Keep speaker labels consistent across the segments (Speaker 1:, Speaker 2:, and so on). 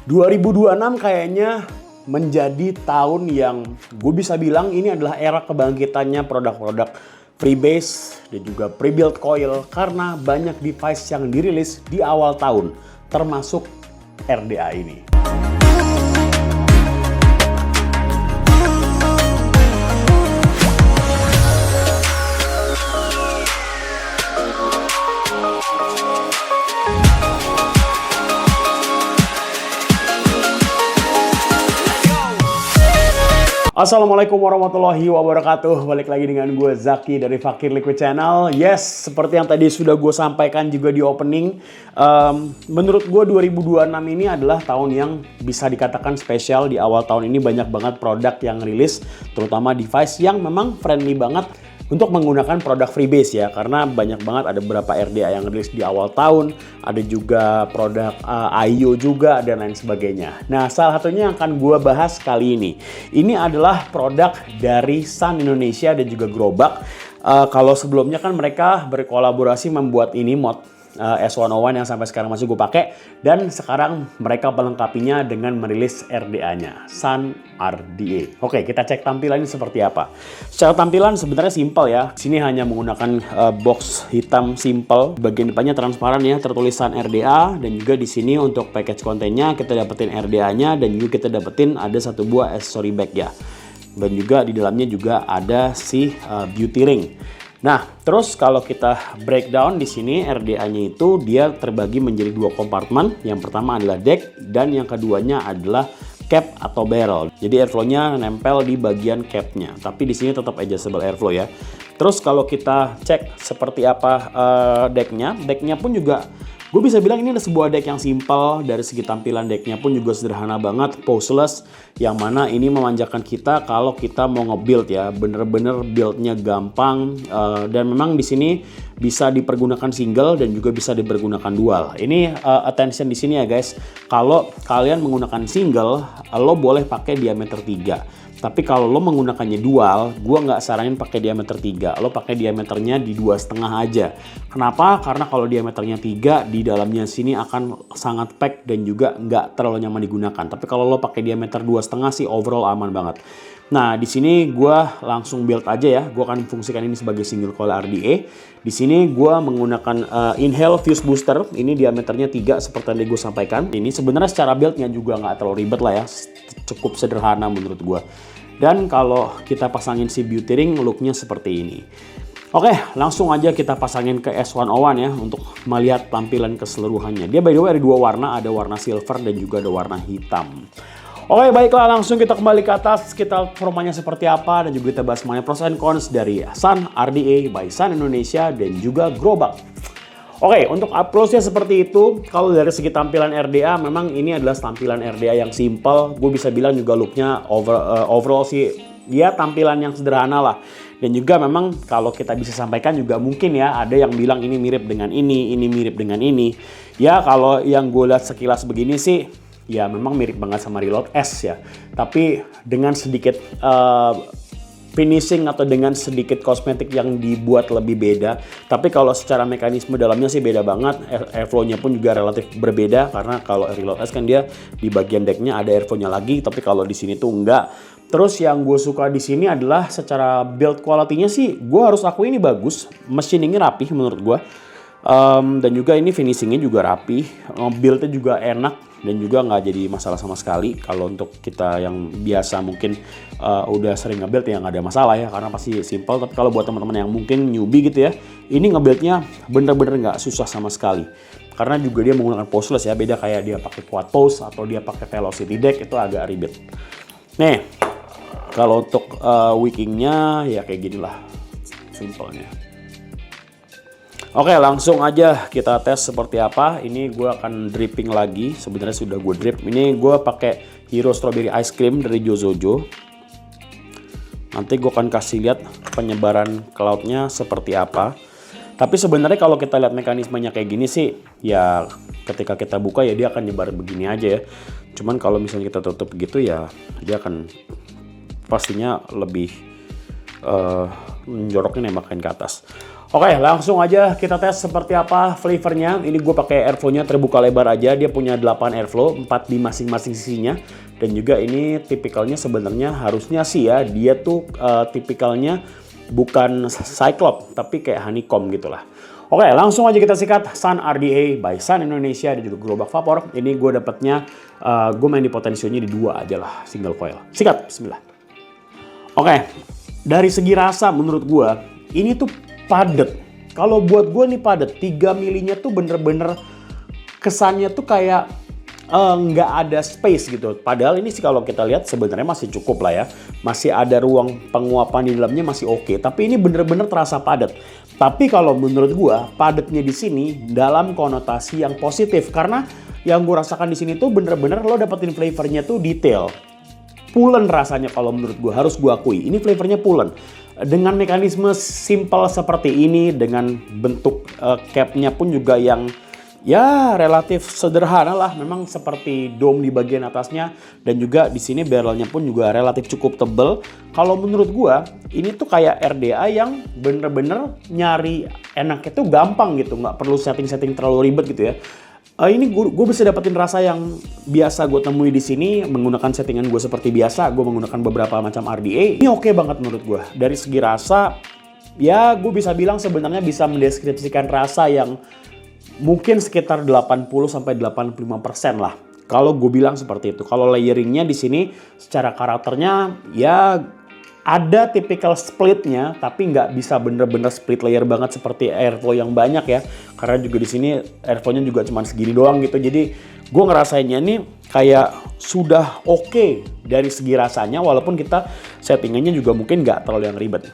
Speaker 1: 2026 kayaknya menjadi tahun yang gue bisa bilang ini adalah era kebangkitannya produk-produk freebase dan juga pre-built coil karena banyak device yang dirilis di awal tahun termasuk RDA ini. Assalamualaikum warahmatullahi wabarakatuh. Balik lagi dengan gue Zaki dari Fakir Liquid Channel. Yes, seperti yang tadi sudah gue sampaikan juga di opening, menurut gue 2026 ini adalah tahun yang bisa dikatakan spesial. Di awal tahun ini banyak banget produk yang rilis, terutama device yang memang friendly banget untuk menggunakan produk freebase ya, karena banyak banget ada beberapa RDA yang rilis di awal tahun, ada juga produk IO juga dan lain sebagainya. Nah, salah satunya yang akan gue bahas kali ini adalah produk dari Sun Indonesia dan juga Grobak. Kalau sebelumnya kan mereka berkolaborasi membuat ini mod S101 yang sampai sekarang masih gue pakai, dan sekarang mereka melengkapinya dengan merilis RDA-nya, Sun RDA. Oke, kita cek tampilannya seperti apa. Secara tampilan sebenarnya simpel ya. Sini hanya menggunakan box hitam simple, bagian depannya transparan ya, tertulis Sun RDA, dan juga di sini untuk package kontennya kita dapetin RDA-nya dan juga kita dapetin ada satu buah accessory bag ya. Dan juga di dalamnya juga ada si beauty ring. Nah, terus kalau kita breakdown di sini RDA-nya itu dia terbagi menjadi dua kompartemen. Yang pertama adalah deck dan yang keduanya adalah cap atau barrel. Jadi airflow-nya nempel di bagian cap-nya. Tapi di sini tetap adjustable airflow ya. Terus kalau kita cek seperti apa decknya pun juga gue bisa bilang ini adalah sebuah deck yang simple. Dari segi tampilan decknya pun juga sederhana banget, poseless, yang mana ini memanjakan kita kalau kita mau nge-build ya, bener-bener buildnya gampang, dan memang di sini bisa dipergunakan single dan juga bisa dipergunakan dual. Ini attention di sini ya guys, kalau kalian menggunakan single, lo boleh pakai diameter 3. Tapi kalau lo menggunakannya dual, gue nggak saranin pakai diameter 3. Lo pakai diameternya di 2,5 aja. Kenapa? Karena kalau diameternya 3, di dalamnya sini akan sangat pack dan juga nggak terlalu nyaman digunakan. Tapi kalau lo pakai diameter 2,5 sih overall aman banget. Nah, di sini gue langsung build aja ya. Gue akan fungsikan ini sebagai single coil RDA. Di sini gue menggunakan Inhale Fuse Booster. Ini diameternya 3 seperti yang gue sampaikan. Ini sebenarnya secara buildnya juga nggak terlalu ribet lah ya. Cukup sederhana menurut gue. Dan kalau kita pasangin si beauty ring, looknya seperti ini. Oke, langsung aja kita pasangin ke S101 ya untuk melihat tampilan keseluruhannya. Dia by the way ada dua warna, ada warna silver dan juga ada warna hitam. Oke, baiklah, langsung kita kembali ke atas, kita performanya seperti apa dan juga kita bahas mengenai pros and cons dari Sun RDA by Sun Indonesia dan juga Grobak. Oke, untuk approach-nya seperti itu. Kalau dari segi tampilan RDA, memang ini adalah tampilan RDA yang simple. Gue bisa bilang juga look-nya overall sih, ya tampilan yang sederhana lah. Dan juga memang kalau kita bisa sampaikan juga mungkin ya, ada yang bilang ini mirip dengan ini mirip dengan ini. Ya kalau yang gue lihat sekilas begini sih, ya memang mirip banget sama Reload S ya. Tapi dengan sedikit finishing atau dengan sedikit kosmetik yang dibuat lebih beda. Tapi kalau secara mekanisme dalamnya sih beda banget. Airflow-nya pun juga relatif berbeda karena kalau Reload S kan dia di bagian decknya ada airflow-nya lagi, tapi kalau di sini tuh enggak. Terus yang gue suka di sini adalah secara build quality-nya sih gue harus akui ini bagus. Machiningnya rapih menurut gue. Dan juga ini finishingnya juga rapi, build-nya juga enak dan juga nggak jadi masalah sama sekali. Kalau untuk kita yang biasa mungkin udah sering nge-build ya nggak ada masalah ya, karena pasti simple. Tapi kalau buat teman-teman yang mungkin newbie gitu ya, ini nge-buildnya bener-bener nggak susah sama sekali. Karena juga dia menggunakan poseless ya, beda kayak dia pakai quad pose atau dia pakai velocity deck, itu agak ribet. Nih, kalau untuk wickingnya ya kayak gini lah, simpelnya. Oke, langsung aja kita tes seperti apa. Ini gue akan dripping lagi. Sebenarnya sudah gue drip. Ini gue pakai Hero Strawberry Ice Cream dari Jozojo. Nanti gue akan kasih lihat penyebaran cloudnya seperti apa. Tapi sebenarnya kalau kita lihat mekanismenya kayak gini sih, ya ketika kita buka ya dia akan nyebar begini aja ya. Cuman kalau misalnya kita tutup gitu ya dia akan pastinya lebih menjoroknya nembakin ke atas. Oke, langsung aja kita tes seperti apa flavornya. Ini gue pakai airflow-nya terbuka lebar aja. Dia punya 8 airflow, 4 di masing-masing sisinya. Dan juga ini tipikalnya sebenarnya harusnya sih ya, dia tuh tipikalnya bukan cyclop, tapi kayak honeycomb gitulah. Oke, langsung aja kita sikat Sun RDA by Sun Indonesia dan juga Globak Vapor. Ini gue dapatnya, gue main di potensionya di 2 aja lah, single coil. Sikat, bismillah. Oke, dari segi rasa menurut gue, ini tuh padet. Kalau buat gue nih padet, 3 milinya tuh bener-bener kesannya tuh kayak nggak ada space gitu. Padahal ini sih kalau kita lihat sebenarnya masih cukup lah ya. Masih ada ruang penguapan di dalamnya masih oke. Tapi ini bener-bener terasa padat. Tapi kalau menurut gue padatnya di sini dalam konotasi yang positif. Karena yang gue rasakan di sini tuh bener-bener lo dapetin flavornya tuh detail. Pulen rasanya kalau menurut gue, harus gue akui. Ini flavornya pulen. Dengan mekanisme simple seperti ini, dengan bentuk capnya pun juga yang ya relatif sederhana lah. Memang seperti dome di bagian atasnya. Dan juga di sini barrelnya pun juga relatif cukup tebel. Kalau menurut gue, ini tuh kayak RDA yang bener-bener nyari enaknya tuh gampang gitu. Nggak perlu setting-setting terlalu ribet gitu ya. Ini gue bisa dapetin rasa yang biasa gue temui di sini menggunakan settingan gue seperti biasa. Gue menggunakan beberapa macam RDA. Ini oke banget menurut gue. Dari segi rasa, ya gue bisa bilang sebenarnya bisa mendeskripsikan rasa yang mungkin sekitar 80-85% lah. Kalau gue bilang seperti itu. Kalau layeringnya di sini secara karakternya ya ada tipikal splitnya, tapi nggak bisa bener-bener split layer banget seperti airflow yang banyak ya. Karena juga di sini airflow-nya juga cuma segini doang gitu. Jadi gue ngerasainnya ini kayak sudah oke dari segi rasanya, walaupun kita settingannya juga mungkin nggak terlalu yang ribet.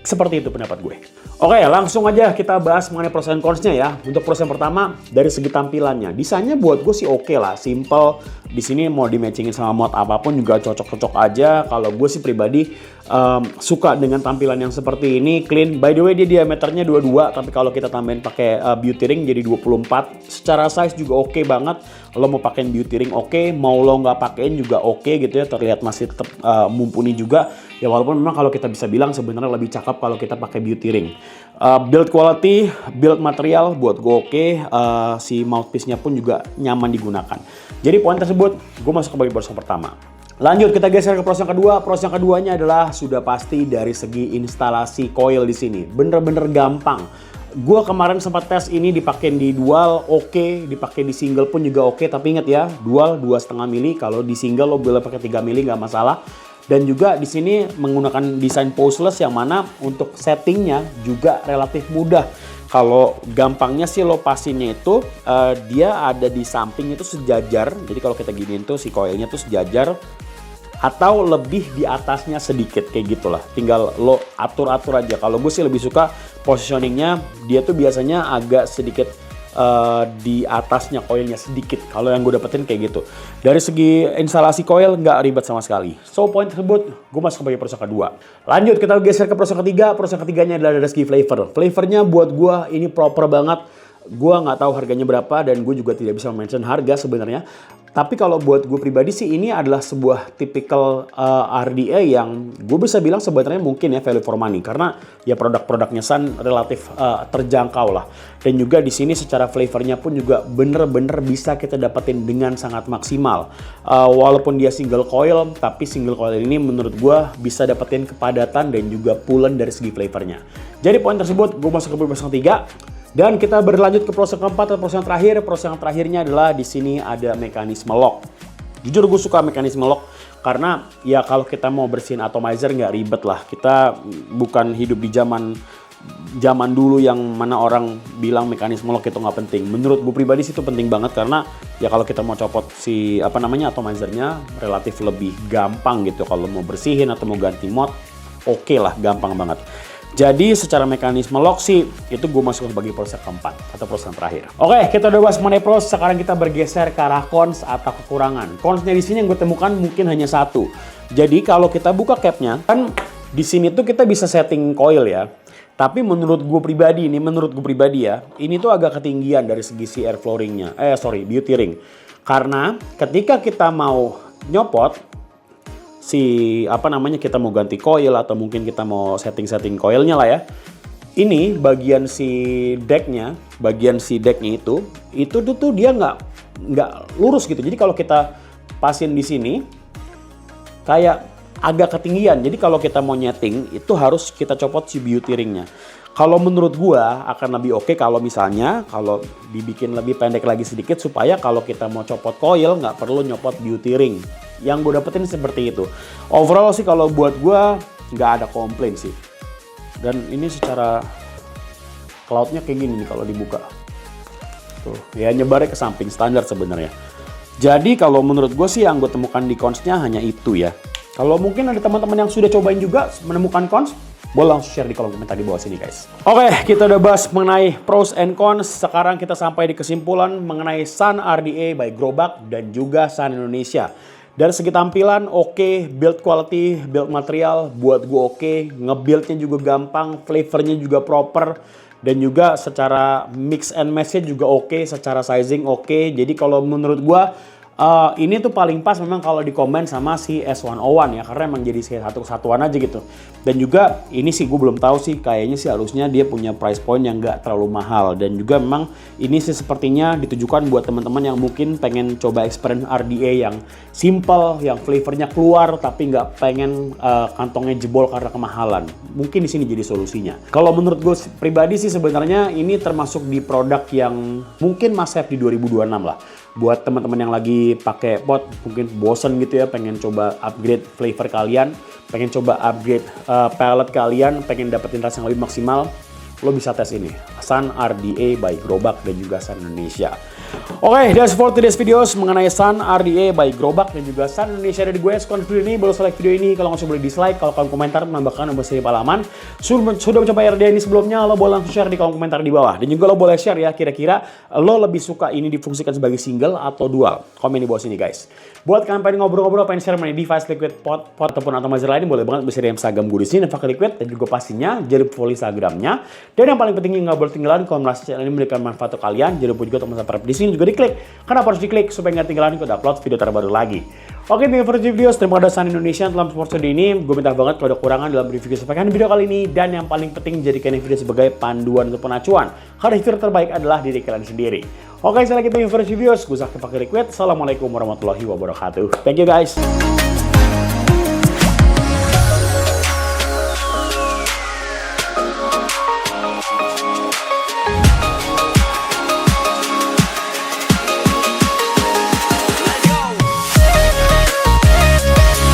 Speaker 1: Seperti itu pendapat gue. Oke, langsung aja kita bahas mengenai pros dan cons-nya ya. Untuk pros yang pertama, dari segi tampilannya. Desainnya buat gue sih oke lah, simple. Di sini mau di-matchingin sama mod apapun juga cocok-cocok aja. Kalau gue sih pribadi suka dengan tampilan yang seperti ini, clean. By the way, dia diameternya 22, tapi kalau kita tambahin pakai beauty ring jadi 24. Secara size juga oke banget. Lo mau pakein beauty ring oke, mau lo nggak pakein juga oke gitu ya. Terlihat masih tetap mumpuni juga. Ya walaupun memang kalau kita bisa bilang sebenarnya lebih cakep kalau kita pakai beauty ring. Build quality, build material buat gue oke. Si mouthpiece-nya pun juga nyaman digunakan. Jadi poin tersebut gue masuk ke bagian pros yang pertama. Lanjut kita geser ke pros yang kedua. Pros yang keduanya adalah sudah pasti dari segi instalasi coil di sini. Bener-bener gampang. Gue kemarin sempat tes ini dipakai di dual oke, dipakai di single pun juga oke. Tapi ingat ya, dual 2,5 mili. Kalau di single lo boleh pakai 3 mili nggak masalah. Dan juga di sini menggunakan desain postless yang mana untuk settingnya juga relatif mudah. Kalau gampangnya sih lo pasinnya itu dia ada di samping itu sejajar. Jadi kalau kita giniin tuh si coilnya tuh sejajar atau lebih di atasnya sedikit kayak gitulah. Tinggal lo atur-atur aja. Kalau gue sih lebih suka positioningnya dia tuh biasanya agak sedikit di atasnya coilnya sedikit. Kalau yang gue dapetin kayak gitu. Dari segi instalasi coil nggak ribet sama sekali. So poin tersebut gue masuk ke bagian pros yang kedua. Lanjut kita geser ke pros yang ketiga. Pros yang ketiganya adalah dari segi flavor. Flavornya buat gue ini proper banget. Gue nggak tahu harganya berapa dan gue juga tidak bisa mention harga sebenarnya. Tapi kalau buat gue pribadi sih ini adalah sebuah typical RDA yang gue bisa bilang sebenarnya mungkin ya value for money. Karena ya produk-produknya Sun relatif terjangkau lah. Dan juga di sini secara flavornya pun juga bener-bener bisa kita dapetin dengan sangat maksimal. Walaupun dia single coil, tapi single coil ini menurut gue bisa dapetin kepadatan dan juga pulen dari segi flavornya. Jadi poin tersebut gue masuk ke pros yang ketiga. Dan kita berlanjut ke pros yang keempat atau pros yang terakhir. Pros yang terakhirnya adalah di sini ada mekanisme lock. Jujur gue suka mekanisme lock karena ya kalau kita mau bersihin atomizer nggak ribet lah. Kita bukan hidup di zaman dulu yang mana orang bilang mekanisme lock itu nggak penting. Menurut gue pribadi sih itu penting banget karena ya kalau kita mau copot si atomizernya relatif lebih gampang gitu. Kalau mau bersihin atau mau ganti mod, oke lah, gampang banget. Jadi secara mekanisme lock sih itu gue masuk sebagai pros yang keempat atau pros yang terakhir. Oke, kita udah bahas mengenai pros, sekarang kita bergeser ke arah cons atau kekurangan. Consnya di sini yang gue temukan mungkin hanya satu. Jadi kalau kita buka capnya, kan di sini tuh kita bisa setting coil ya. Tapi menurut gue pribadi ya, ini tuh agak ketinggian dari segi si air flooringnya. Beauty ring. Karena ketika kita mau nyopot kita mau ganti coil atau mungkin kita mau setting coilnya lah ya. ini bagian si decknya itu tuh dia nggak lurus gitu. Jadi kalau kita pasin di sini kayak agak ketinggian. Jadi kalau kita mau nyeting itu harus kita copot si beauty ringnya. Kalau menurut gua akan lebih oke kalau misalnya kalau dibikin lebih pendek lagi sedikit supaya kalau kita mau copot coil nggak perlu nyopot beauty ring. Yang gue dapetin seperti itu. Overall sih kalau buat gua nggak ada komplain sih. Dan ini secara cloudnya kayak gini nih kalau dibuka. Tuh, ya nyebarnya ke samping standar sebenarnya. Jadi kalau menurut gue sih yang gue temukan di cons-nya hanya itu ya. Kalau mungkin ada teman-teman yang sudah cobain juga menemukan cons, boleh langsung share di kolom komentar di bawah sini guys. Oke, kita udah bahas mengenai pros and cons. Sekarang kita sampai di kesimpulan mengenai Sun RDA by Grobak dan juga Sun Indonesia. Dari segi tampilan oke, build quality, build material buat gue oke, nge-buildnya juga gampang, flavornya juga proper, dan juga secara mix and match juga oke, secara sizing oke. Jadi kalau menurut gue ini tuh paling pas memang kalau dikombin sama si S101 ya, karena emang jadi satu kesatuan aja gitu. Dan juga ini sih gue belum tahu sih, kayaknya sih harusnya dia punya price point yang nggak terlalu mahal. Dan juga memang ini sih sepertinya ditujukan buat teman-teman yang mungkin pengen coba experience RDA yang simple, yang flavornya keluar tapi nggak pengen kantongnya jebol karena kemahalan. Mungkin di sini jadi solusinya. Kalau menurut gue pribadi sih sebenarnya ini termasuk di produk yang mungkin must have di 2026 lah. Buat teman-teman yang lagi pakai pot mungkin bosen gitu ya, pengen coba upgrade flavor kalian, pengen coba upgrade palette kalian, pengen dapetin rasa yang lebih maksimal, lo bisa tes ini Sun RDA by Grobak dan juga Sun Indonesia. Oke, that's for today's videos mengenai Sun RDA by Grobak dan juga Sun Indonesia dari gue. Sekian video ini, boleh like video ini, kalau nggak boleh dislike, kalau kalian komentar menambahkan nomor seri pengalaman sudah mencoba RDA ini sebelumnya, lo boleh langsung share di kolom komentar di bawah. Dan juga lo boleh share ya, kira-kira lo lebih suka ini difungsikan sebagai single atau dual. Komen di bawah sini guys. Buat kalian pengen ngobrol-ngobrol, pengen share mengenai device Liquid pot ataupun automatizer lain, boleh banget bisa di Instagram gue di sini, Fakir Liquid, dan juga pastinya jangan lupa follow Instagramnya. Dan yang paling penting nggak boleh tinggalan kalau merasa channel ini memberikan manfaat untuk kalian, jangan lupa juga untuk subscribe di sini juga diklik. Kenapa harus diklik? Supaya nggak tinggalan kalau upload video terbaru lagi. Oke, thank you for the videos. Terima kasih Sun Indonesia telah sponsor ini. Gue minta banget kalau ada kurangan dalam review sampaikan video kali ini. Dan yang paling penting jadikan ini video sebagai panduan untuk acuan. Karena review terbaik adalah diri kalian sendiri. Oke, sekali lagi thank you for the videos. Gue Zaki Fakir Liquid. Assalamualaikum warahmatullahi wabarakatuh. Thank you guys.